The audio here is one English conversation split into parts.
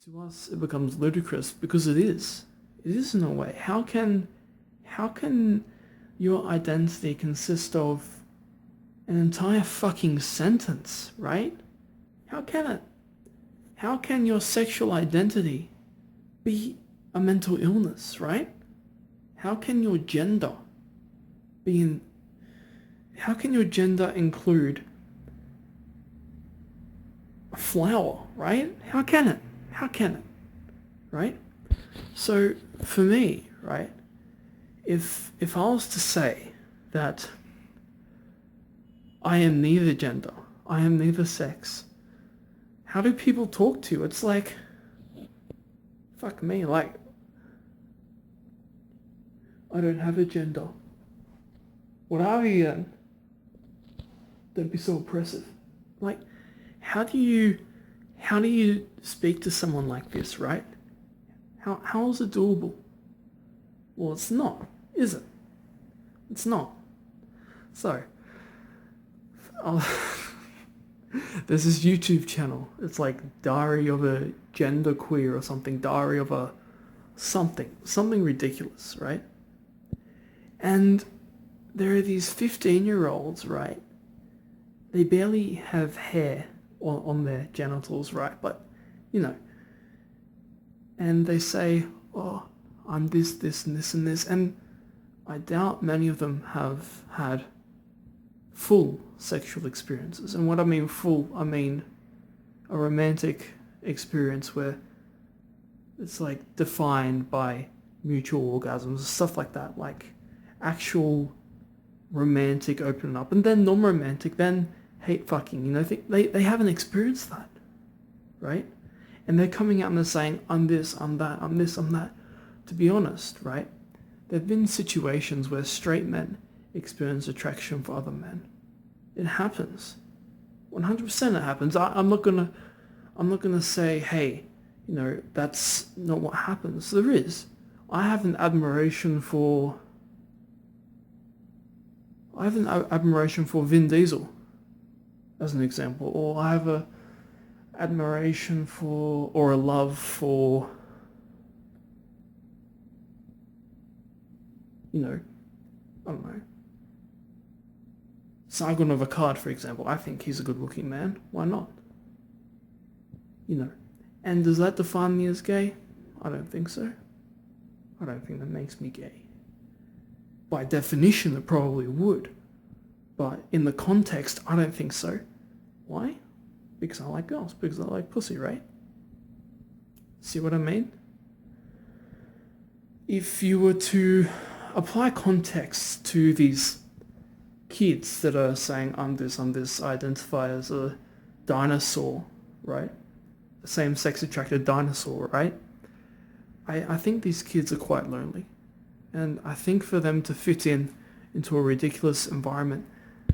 To us, it becomes ludicrous because it is. It is in a way. How can your identity consist of an entire fucking sentence, right? How can it? How can your sexual identity be a mental illness, right? How can your gender be in... How can your gender include a flower, right? How can it? How can it? Right? So, for me, right, if I was to say that I am neither gender, I am neither sex, how do people talk to you? It's like, fuck me, like, I don't have a gender. What are you then? Don't be so oppressive. Like, how do you speak to someone like this, right? How is it doable? Well, it's not, is it? It's not. So, there's this YouTube channel. It's like Diary of a Genderqueer or something. Diary of a something ridiculous, right? And there are these 15-year-olds, right? They barely have hair on their genitals, right? But, you know, and they say, oh, I'm this, this, and this, and this. And I doubt many of them have had full sexual experiences. And what I mean full, I mean a romantic experience where it's like defined by mutual orgasms, stuff like that, like actual romantic opening up, and then non-romantic, then hate fucking, you know, they haven't experienced that, right? And they're coming out and they're saying, I'm this, I'm that, I'm this, I'm that. To be honest, right, there have been situations where straight men experience attraction for other men. It happens. 100% it happens. I'm not gonna say, hey, you know, that's not what happens. There is. I have an admiration for Vin Diesel, as an example, or I have a admiration for, or a love for, you know, I don't know, Sargon of Akkad, for example. I think he's a good-looking man. Why not? You know, and does that define me as gay? I don't think so. I don't think that makes me gay. By definition, it probably would. But in the context, I don't think so. Why? Because I like girls. Because I like pussy, right? See what I mean? If you were to apply context to these kids that are saying, I'm this, I identify as a dinosaur, right? A same-sex attracted dinosaur, right? I think these kids are quite lonely. And I think for them to fit into a ridiculous environment,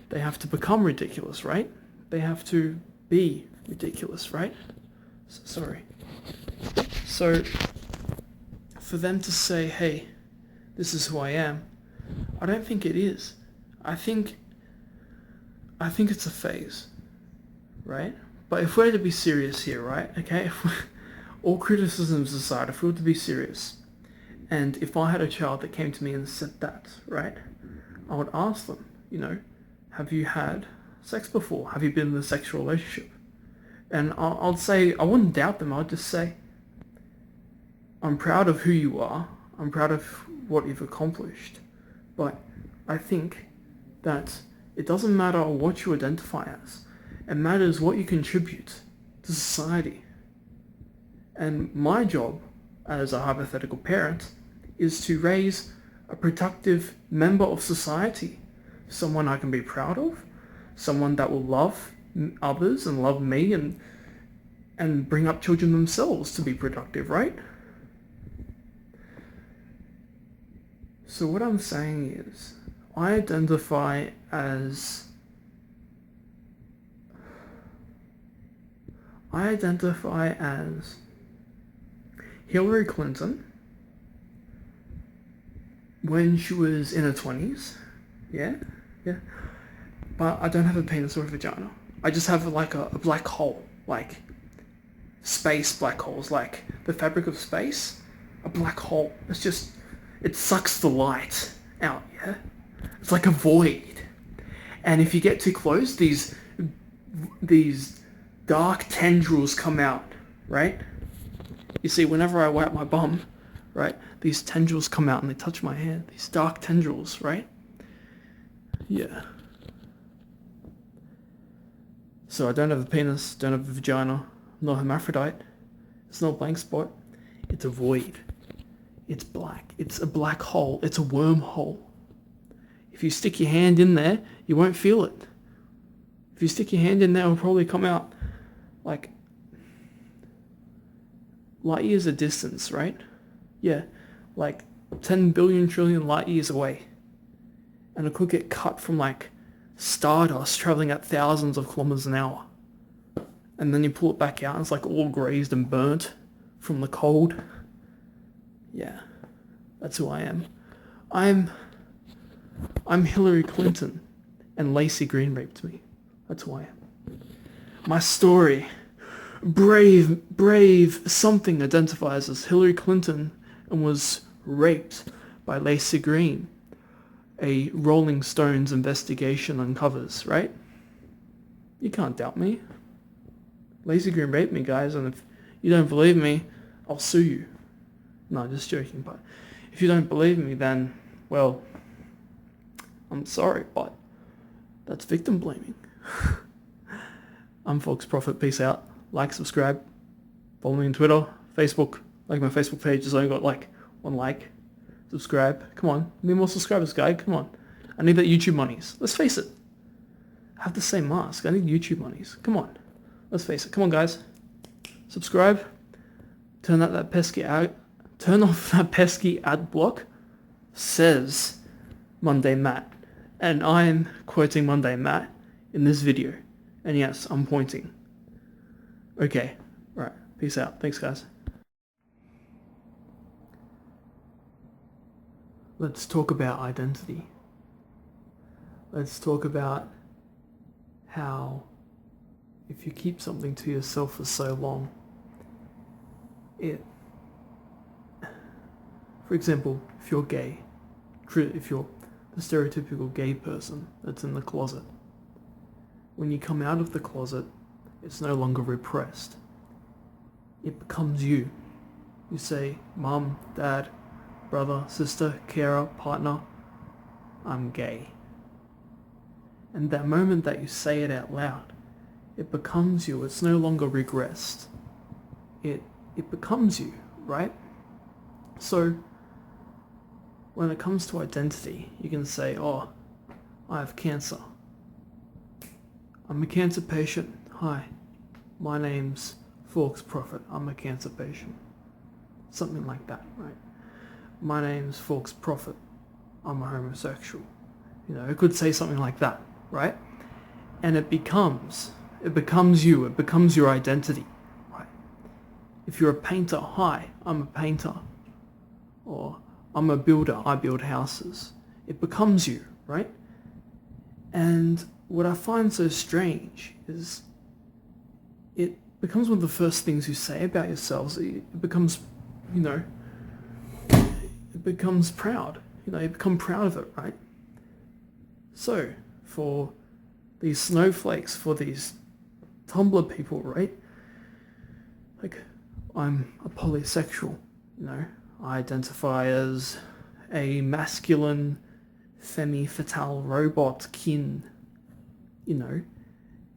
they have to become ridiculous, right? They have to be ridiculous, right? Sorry. So, for them to say, hey, this is who I am, I don't think it is. I think it's a phase, right? But if we're to be serious here, right? Okay? All criticisms aside, if we were to be serious, and if I had a child that came to me and said that, right, I would ask them, you know, have you had sex before? Have you been in a sexual relationship? And I'll say, I wouldn't doubt them. I'll just say, I'm proud of who you are. I'm proud of what you've accomplished. But I think that it doesn't matter what you identify as. It matters what you contribute to society. And my job as a hypothetical parent is to raise a productive member of society, someone I can be proud of, someone that will love others and love me and bring up children themselves to be productive, right? So what I'm saying is, I identify as Hillary Clinton when she was in her 20s. Yeah. But I don't have a penis or a vagina. I just have like a black hole, like space black holes, like the fabric of space, a black hole. It sucks the light out, yeah? It's like a void. And if you get too close, these dark tendrils come out, right? You see, whenever I wipe my bum, right, these tendrils come out and they touch my hand. These dark tendrils, right? Yeah. So I don't have a penis, don't have a vagina, I'm not a hermaphrodite. It's not a blank spot. It's a void. It's black. It's a black hole. It's a wormhole. If you stick your hand in there, you won't feel it. If you stick your hand in there, it'll probably come out like light years of distance, right? Yeah, like 10 billion trillion light years away. And it could get cut from like stardust traveling at thousands of kilometers an hour. And then you pull it back out and it's like all grazed and burnt from the cold. Yeah, that's who I am. I'm Hillary Clinton and Lacey Green raped me. That's who I am. My story, brave something identifies as Hillary Clinton and was raped by Lacey Green. A Rolling Stones investigation uncovers, right? You can't doubt me. Lacey Green raped me, guys, and if you don't believe me, I'll sue you. No, just joking, but if you don't believe me, then, well, I'm sorry, but that's victim blaming. I'm FauxProphet, peace out. Like, subscribe, follow me on Twitter, Facebook. Like my Facebook page has only got like 1 like. Subscribe. Come on. I need more subscribers, guy. Come on. I need that YouTube monies. Let's face it. I have the same mask. I need YouTube monies. Come on. Let's face it. Come on, guys. Subscribe. Turn off that pesky ad block. Says Monday Matt. And I'm quoting Monday Matt in this video. And yes, I'm pointing. Okay. Right. Peace out. Thanks, guys. Let's talk about identity. Let's talk about how if you keep something to yourself for so long, for example, if you're gay, if you're the stereotypical gay person that's in the closet, when you come out of the closet, it's no longer repressed. It becomes you. You say, Mum, Dad, brother, sister, carer, partner, I'm gay. And that moment that you say it out loud, it becomes you. It's no longer regressed. It becomes you, right? So when it comes to identity, you can say, oh, I have cancer. I'm a cancer patient. Hi, my name's FauxProphet. I'm a cancer patient. Something like that, right? My name's FauxProphet. I'm a homosexual. You know, it could say something like that, right? And it becomes you. It becomes your identity, right? If you're a painter, hi, I'm a painter. Or I'm a builder, I build houses. It becomes you, right? And what I find so strange is it becomes one of the first things you say about yourselves. It becomes, you know, it becomes proud. You know, you become proud of it, right? So, for these snowflakes, for these Tumblr people, right? Like, I'm a polysexual, you know. I identify as a masculine, femme-fatale robot kin, you know.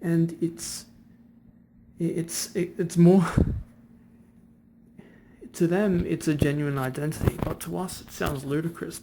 And it's more... To them, it's a genuine identity, but to us, it sounds ludicrous.